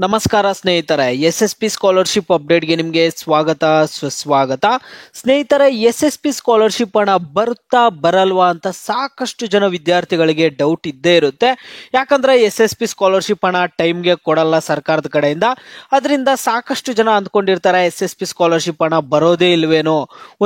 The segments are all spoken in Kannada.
ನಮಸ್ಕಾರ ಸ್ನೇಹಿತರೆ, ಎಸ್ ಎಸ್ ಪಿ ಸ್ಕಾಲರ್ಶಿಪ್ ಅಪ್ಡೇಟ್ಗೆ ನಿಮಗೆ ಸ್ವಾಗತ ಸುಸ್ವಾಗತ. ಸ್ನೇಹಿತರೆ, ಎಸ್ ಎಸ್ ಪಿ ಸ್ಕಾಲರ್ಶಿಪ್ ಹಣ ಬರುತ್ತಾ ಬರಲ್ವಾ ಅಂತ ಸಾಕಷ್ಟು ಜನ ವಿದ್ಯಾರ್ಥಿಗಳಿಗೆ ಡೌಟ್ ಇದ್ದೇ ಇರುತ್ತೆ. ಯಾಕಂದ್ರೆ ಎಸ್ ಎಸ್ ಪಿ ಸ್ಕಾಲರ್ಶಿಪ್ ಹಣ ಟೈಮ್ಗೆ ಕೊಡಲ್ಲ ಸರ್ಕಾರದ ಕಡೆಯಿಂದ. ಅದರಿಂದ ಸಾಕಷ್ಟು ಜನ ಅಂದ್ಕೊಂಡಿರ್ತಾರೆ ಎಸ್ ಎಸ್ ಪಿ ಸ್ಕಾಲರ್ಶಿಪ್ ಹಣ ಬರೋದೇ ಇಲ್ವೇನೋ,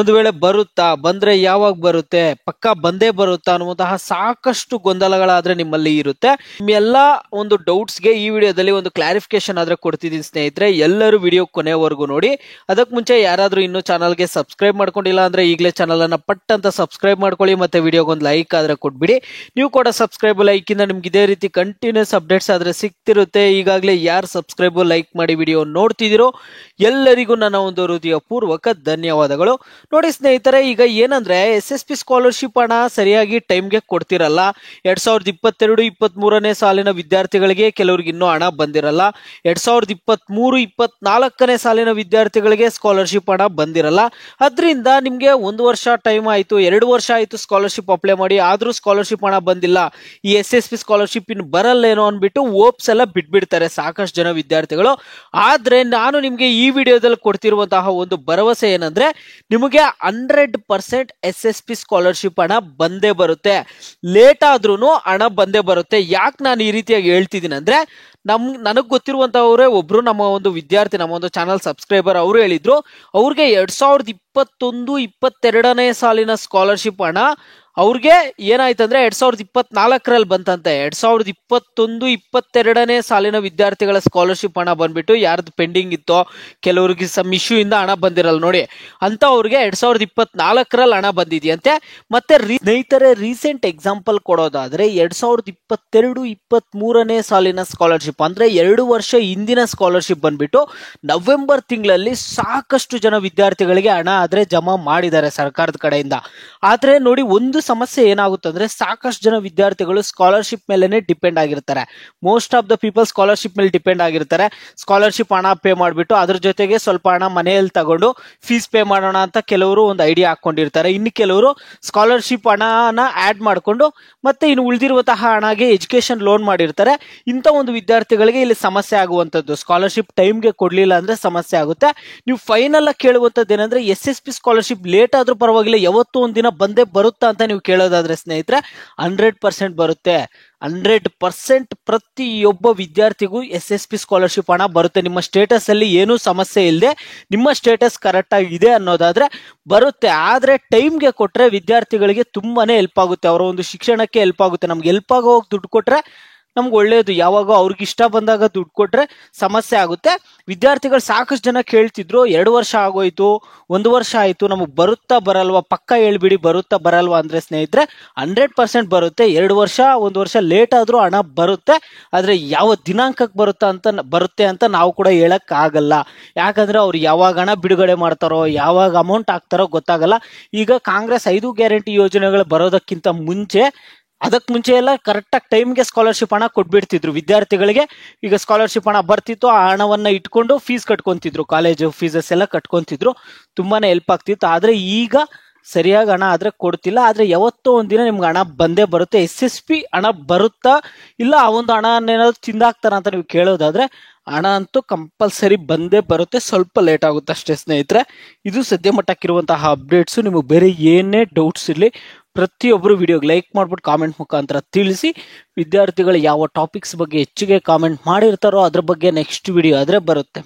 ಒಂದು ವೇಳೆ ಬರುತ್ತಾ, ಬಂದ್ರೆ ಯಾವಾಗ ಬರುತ್ತೆ, ಪಕ್ಕಾ ಬಂದೇ ಬರುತ್ತಾ ಅನ್ನುವಂತಹ ಸಾಕಷ್ಟು ಗೊಂದಲಗಳಾದ್ರೆ ನಿಮ್ಮಲ್ಲಿ ಇರುತ್ತೆ. ನಿಮ್ಮೆಲ್ಲ ಒಂದು ಡೌಟ್ಸ್ಗೆ ಈ ವಿಡಿಯೋದಲ್ಲಿ ಒಂದು ಕ್ಲಾರಿಫಿಕೇಶನ್ ಆದ್ರೆ ಕೊಡ್ತಿದ್ದೀನಿ ಸ್ನೇಹಿತರೆ. ಎಲ್ಲರೂ ವಿಡಿಯೋ ಕೊನೆವರೆಗೂ ನೋಡಿ. ಅದಕ್ಕೆ ಮುಂಚೆ ಯಾರಾದ್ರೂ ಇನ್ನೂ ಚಾನಲ್ಗೆ ಸಬ್ಸ್ಕ್ರೈಬ್ ಮಾಡ್ಕೊಂಡಿಲ್ಲ ಅಂದ್ರೆ ಈಗಲೇ ಚಾನಲ್ ಅನ್ನ ಪಟ್ ಅಂತ ಸಬ್ಸ್ಕ್ರೈಬ್ ಮಾಡ್ಕೊಳ್ಳಿ, ಮತ್ತೆ ವಿಡಿಯೋಗೆ ಒಂದು ಲೈಕ್ ಆದ್ರೆ ಕೊಟ್ಬಿಡಿ. ನೀವು ಕೂಡ ಸಬ್ಸ್ಕ್ರೈಬ್ ಲೈಕ್ ಇಂದ ನಿಮ್ಗೆ ಇದೇ ರೀತಿ ಕಂಟಿನ್ಯೂಸ್ ಅಪ್ಡೇಟ್ಸ್ ಆದ್ರೆ ಸಿಗ್ತಿರುತ್ತೆ. ಈಗಾಗಲೇ ಯಾರು ಸಬ್ಸ್ಕ್ರೈಬ್ ಲೈಕ್ ಮಾಡಿ ವಿಡಿಯೋ ನೋಡ್ತಿದ್ದೀರೋ ಎಲ್ಲರಿಗೂ ನನ್ನ ಒಂದು ಹೃದಯ ಪೂರ್ವಕ ಧನ್ಯವಾದಗಳು. ನೋಡಿ ಸ್ನೇಹಿತರೆ, ಈಗ ಏನಂದ್ರೆ ಎಸ್ ಎಸ್ ಪಿ ಸ್ಕಾಲರ್ಶಿಪ್ ಹಣ ಸರಿಯಾಗಿ ಟೈಮ್ಗೆ ಕೊಡ್ತಿರಲ್ಲ. 2022-23ನೇ ಸಾಲಿನ ವಿದ್ಯಾರ್ಥಿಗಳಿಗೆ ಕೆಲವ್ರಿಗೆ ಇನ್ನೂ ಹಣ ಬಂದಿರಲ್ಲ. 2023-24ನೇ ಸಾಲಿನ ವಿದ್ಯಾರ್ಥಿಗಳಿಗೆ ಸ್ಕಾಲರ್ಶಿಪ್ ಹಣ ಬಂದಿರಲ್ಲ. ಅದರಿಂದ ನಿಮ್ಗೆ 1 ವರ್ಷ ಟೈಮ್ ಆಯ್ತು, 2 ವರ್ಷ ಆಯ್ತು ಸ್ಕಾಲರ್ಶಿಪ್ ಅಪ್ಲೈ ಮಾಡಿ, ಆದ್ರೂ ಸ್ಕಾಲರ್ಶಿಪ್ ಹಣ ಬಂದಿಲ್ಲ, ಈ ಎಸ್ ಎಸ್ ಪಿ ಸ್ಕಾಲರ್ಶಿಪ್ ಇನ್ ಬರಲ್ಲೇನೋ ಅನ್ಬಿಟ್ಟು ಓಪ್ಸ್ ಎಲ್ಲ ಬಿಟ್ಬಿಡ್ತಾರೆ ಸಾಕಷ್ಟು ಜನ ವಿದ್ಯಾರ್ಥಿಗಳು. ಆದ್ರೆ ನಾನು ನಿಮ್ಗೆ ಈ ವಿಡಿಯೋದಲ್ಲಿ ಕೊಡ್ತಿರುವಂತಹ ಒಂದು ಭರವಸೆ ಏನಂದ್ರೆ, ನಿಮಗೆ 100% ಎಸ್ ಎಸ್ ಪಿ ಸ್ಕಾಲರ್ಶಿಪ್ ಹಣ ಬಂದೇ ಬರುತ್ತೆ. ಲೇಟ್ ಆದ್ರೂ ಹಣ ಬಂದೇ ಬರುತ್ತೆ. ಯಾಕೆ ನಾನು ಈ ರೀತಿಯಾಗಿ ಹೇಳ್ತಿದ್ದೀನಿ ಅಂದ್ರೆ, ನನಗ್ ಗೊತ್ತಿರುವಂತವ್ರೆ ಒಬ್ರು ನಮ್ಮ ಒಂದು ವಿದ್ಯಾರ್ಥಿ, ನಮ್ಮ ಒಂದು ಚಾನಲ್ ಸಬ್ಸ್ಕ್ರೈಬರ್, ಅವರು ಹೇಳಿದ್ರು ಅವ್ರಿಗೆ 2021-22ನೇ ಸಾಲಿನ ಸ್ಕಾಲರ್ಶಿಪ್ ಹಣ ಅವ್ರಿಗೆ ಏನಾಯ್ತಂದ್ರೆ 2024ರಲ್ಲಿ ಬಂತಂತೆ. 2021-22ನೇ ಸಾಲಿನ ವಿದ್ಯಾರ್ಥಿಗಳ ಸ್ಕಾಲರ್ಶಿಪ್ ಹಣ ಬಂದ್ಬಿಟ್ಟು ಯಾರ್ದು ಪೆಂಡಿಂಗ್ ಇತ್ತೋ, ಕೆಲವ್ರಿಗೆ ಸಮ್ ಇಶ್ಯೂ ಇಂದ ಹಣ ಬಂದಿರಲ್ಲ ನೋಡಿ, ಅಂತ ಅವ್ರಿಗೆ 2024ರಲ್ಲಿ ಹಣ ಬಂದಿದೆಯಂತೆ. ಮತ್ತೆ ಸ್ನೇಹಿತರೆ, ರೀಸೆಂಟ್ ಎಕ್ಸಾಂಪಲ್ ಕೊಡೋದಾದ್ರೆ 2022-23ನೇ ಸಾಲಿನ ಸ್ಕಾಲರ್ಶಿಪ್ ಅಂದ್ರೆ 2 ವರ್ಷ ಹಿಂದಿನ ಸ್ಕಾಲರ್ಶಿಪ್ ಬಂದ್ಬಿಟ್ಟು ನವೆಂಬರ್ ತಿಂಗಳಲ್ಲಿ ಸಾಕಷ್ಟು ಜನ ವಿದ್ಯಾರ್ಥಿಗಳಿಗೆ ಹಣ ಆದ್ರೆ ಜಮಾ ಮಾಡಿದ್ದಾರೆ ಸರ್ಕಾರದ ಕಡೆಯಿಂದ. ಆದ್ರೆ ನೋಡಿ, ಒಂದು ಸಮಸ್ಯೆ ಏನಾಗುತ್ತೆ ಅಂದ್ರೆ, ಸಾಕಷ್ಟು ಜನ ವಿದ್ಯಾರ್ಥಿಗಳು ಸ್ಕಾಲರ್ಶಿಪ್ ಮೇಲೆನೆ ಡಿಪೆಂಡ್ ಆಗಿರ್ತಾರೆ. Most of the people scholarship ಮೇಲೆ ಡಿಪೆಂಡ್ ಆಗಿರ್ತಾರೆ. ಸ್ಕಾಲರ್ಶಿಪ್ ಹಣ ಪೇ ಮಾಡಿಬಿಟ್ಟು ಅದ್ರ ಜೊತೆಗೆ ಸ್ವಲ್ಪ ಹಣ ಮನೆಯಲ್ಲಿ ತಗೊಂಡು ಫೀಸ್ ಪೇ ಮಾಡೋಣ ಅಂತ ಕೆಲವರು ಒಂದು ಐಡಿಯಾ ಹಾಕೊಂಡಿರ್ತಾರೆ. ಇನ್ನು ಕೆಲವರು ಸ್ಕಾಲರ್ಶಿಪ್ ಹಣನ ಆಡ್ ಮಾಡಿಕೊಂಡು ಮತ್ತೆ ಇನ್ನು ಉಳಿದಿರುವಂತಹ ಹಣಗೆ ಎಜುಕೇಶನ್ ಲೋನ್ ಮಾಡಿರ್ತಾರೆ. ಇಂಥ ಒಂದು ವಿದ್ಯಾರ್ಥಿಗಳಿಗೆ ಇಲ್ಲಿ ಸಮಸ್ಯೆ ಆಗುವಂತದ್ದು, ಸ್ಕಾಲರ್ಶಿಪ್ ಟೈಮ್ಗೆ ಕೊಡ್ಲಿಲ್ಲ ಅಂದ್ರೆ ಸಮಸ್ಯೆ ಆಗುತ್ತೆ. ನೀವು ಫೈನಲ್ ಆಗಿ ಕೇಳುವಂತದ್ದು ಏನಂದ್ರೆ, S S P scholarship late ಆದ್ರೂ ಪರವಾಗಿಲ್ಲ, ಯಾವತ್ತೂ ಒಂದಿನ ಬಂದೇ ಬರುತ್ತಾ ಅಂತ ನೀವು ಕೇಳೋದಾದ್ರೆ ಸ್ನೇಹಿತರೆ, 100% ಬರುತ್ತೆ. 100% ಪ್ರತಿಯೊಬ್ಬ ವಿದ್ಯಾರ್ಥಿಗೂ ಎಸ್ ಎಸ್ ಪಿ ಸ್ಕಾಲರ್ಶಿಪ್ ಹಣ ಬರುತ್ತೆ. ನಿಮ್ಮ ಸ್ಟೇಟಸ್ ಅಲ್ಲಿ ಏನೂ ಸಮಸ್ಯೆ ಇಲ್ಲದೆ, ನಿಮ್ಮ ಸ್ಟೇಟಸ್ ಕರೆಕ್ಟ್ ಆಗಿ ಇದೆ ಅನ್ನೋದಾದ್ರೆ ಬರುತ್ತೆ. ಆದ್ರೆ ಟೈಮ್ಗೆ ಕೊಟ್ರೆ ವಿದ್ಯಾರ್ಥಿಗಳಿಗೆ ತುಂಬಾನೇ ಹೆಲ್ಪ್ ಆಗುತ್ತೆ, ಅವರ ಒಂದು ಶಿಕ್ಷಣಕ್ಕೆ ಹೆಲ್ಪ್ ಆಗುತ್ತೆ. ನಮ್ಗೆ ಹೆಲ್ಪ್ ಆಗೋ ದುಡ್ಡು ಕೊಟ್ರೆ ನಮ್ಗೆ ಒಳ್ಳೇದು. ಯಾವಾಗ ಅವ್ರಿಗೆ ಇಷ್ಟ ಬಂದಾಗ ದುಡ್ಡು ಕೊಟ್ರೆ ಸಮಸ್ಯೆ ಆಗುತ್ತೆ. ವಿದ್ಯಾರ್ಥಿಗಳು ಸಾಕಷ್ಟು ಜನ ಕೇಳ್ತಿದ್ರು, 2 ವರ್ಷ ಆಗೋಯ್ತು, 1 ವರ್ಷ ಆಯ್ತು, ನಮಗ್ ಬರುತ್ತಾ ಬರಲ್ವಾ, ಪಕ್ಕ ಹೇಳ್ಬಿಡಿ ಬರುತ್ತಾ ಬರಲ್ವಾ ಅಂದ್ರೆ ಸ್ನೇಹಿತರೆ, 100% ಬರುತ್ತೆ. 2 ವರ್ಷ 1 ವರ್ಷ ಲೇಟ್ ಆದ್ರೂ ಹಣ ಬರುತ್ತೆ. ಆದ್ರೆ ಯಾವ ದಿನಾಂಕಕ್ಕೆ ಬರುತ್ತೆ ಅಂತ ನಾವು ಕೂಡ ಹೇಳಕ್ ಆಗಲ್ಲ. ಯಾಕಂದ್ರೆ ಅವ್ರು ಯಾವಾಗ ಹಣ ಬಿಡುಗಡೆ ಮಾಡ್ತಾರೋ, ಯಾವಾಗ ಅಮೌಂಟ್ ಹಾಕ್ತಾರೋ ಗೊತ್ತಾಗಲ್ಲ. ಈಗ ಕಾಂಗ್ರೆಸ್ 5 ಗ್ಯಾರಂಟಿ ಯೋಜನೆಗಳು ಬರೋದಕ್ಕಿಂತ ಮುಂಚೆ, ಅದಕ್ಕೆ ಮುಂಚೆ ಎಲ್ಲ ಕರೆಕ್ಟಾಗಿ ಟೈಮ್ಗೆ ಸ್ಕಾಲರ್ಶಿಪ್ ಹಣ ಕೊಟ್ಬಿಡ್ತಿದ್ರು ವಿದ್ಯಾರ್ಥಿಗಳಿಗೆ. ಈಗ ಸ್ಕಾಲರ್ಶಿಪ್ ಹಣ ಬರ್ತಿತ್ತು, ಆ ಹಣವನ್ನ ಇಟ್ಕೊಂಡು ಫೀಸ್ ಕಟ್ಕೊಂತಿದ್ರು, ಕಾಲೇಜು ಫೀಸಸ್ ಎಲ್ಲ ಕಟ್ಕೊಂತಿದ್ರು, ತುಂಬಾನೇ ಹೆಲ್ಪ್ ಆಗ್ತಿತ್ತು. ಆದ್ರೆ ಈಗ ಸರಿಯಾಗಿ ಹಣ ಆದ್ರೆ ಕೊಡ್ತಿಲ್ಲ. ಆದ್ರೆ ಯಾವತ್ತೋ ಒಂದಿನ ನಿಮ್ಗೆ ಹಣ ಬಂದೇ ಬರುತ್ತೆ. ಎಸ್ ಎಸ್ ಪಿ ಹಣ ಬರುತ್ತಾ ಇಲ್ಲ ಆ ಒಂದು ಹಣ ಏನಾದ್ರು ತಿಂದಾಕ್ತಾರ ಅಂತ ನೀವು ಕೇಳೋದಾದ್ರೆ, ಹಣ ಅಂತೂ ಕಂಪಲ್ಸರಿ ಬಂದೇ ಬರುತ್ತೆ. ಸ್ವಲ್ಪ ಲೇಟ್ ಆಗುತ್ತೆ ಅಷ್ಟೇ ಸ್ನೇಹಿತರೆ. ಇದು ಸದ್ಯ ಮಟ್ಟಕ್ಕಿರುವಂತಹ ಅಪ್ಡೇಟ್ಸು. ನಿಮಗೆ ಬೇರೆ ಏನೇ ಡೌಟ್ಸ್ ಇರಲಿ, ಪ್ರತಿಯೊಬ್ಬರು ವಿಡಿಯೋಗೆ ಲೈಕ್ ಮಾಡ್ಬಿಟ್ಟು ಕಾಮೆಂಟ್ ಮುಖಾಂತರ ತಿಳಿಸಿ. ವಿದ್ಯಾರ್ಥಿಗಳು ಯಾವ ಟಾಪಿಕ್ಸ್ ಬಗ್ಗೆ ಹೆಚ್ಚಿಗೆ ಕಾಮೆಂಟ್ ಮಾಡಿರ್ತಾರೋ ಅದ್ರ ಬಗ್ಗೆ ನೆಕ್ಸ್ಟ್ ವಿಡಿಯೋ ಆದ್ರೆ ಬರುತ್ತೆ.